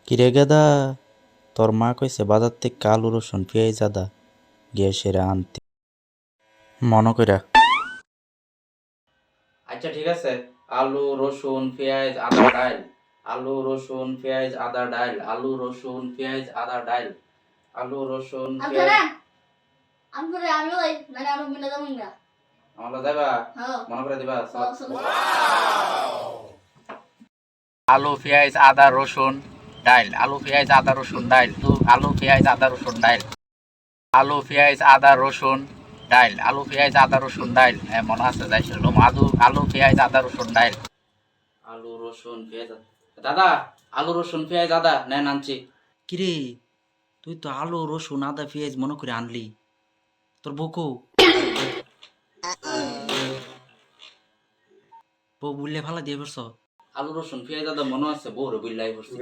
কিরে গেদা, তোর মা কইছে বাজার থেকে আলু রসুন পেঁয়াজ আদা গিয়ে সেরা আনতে মনে কইরা। আচ্ছা ঠিক আছে, আলু রসুন পেঁয়াজ আদা ডাল, আলু রসুন পেঁয়াজ আদা ডাল, আলু রসুন পেঁয়াজ আদা ডাল, আলু রসুন পেঁয়াজ। আমরা যাবা মনে করে দিবা। আলু পেঁয়াজ আদা রসুন ডাল, আলু পেঁয়াজ আদা রসুন ডাল, আলু পেঁয়াজ আদা রসুন ডাল, আলু পেঁয়াজ আদা রসুন ডাল, আলু পেঁয়াজ আদা রসুন ডাল। মনে আছে যাইছিল আলু পেঁয়াজ আদা রসুন ডাল, আলু রসুন পেঁয়াজ। দাদা, আলু রসুন পেঁয়াজ আদা নেন আনছি। কিরে, তুই তো আলু রসুন আদা পেঁয়াজ মনে করে আনলি, তোর বকো বউ বুঝলে ভালো দিয়ে বসছ। আলু রসুন পেঁয়াজ আদা মনে আছে বউরে বিল্লাই করছি।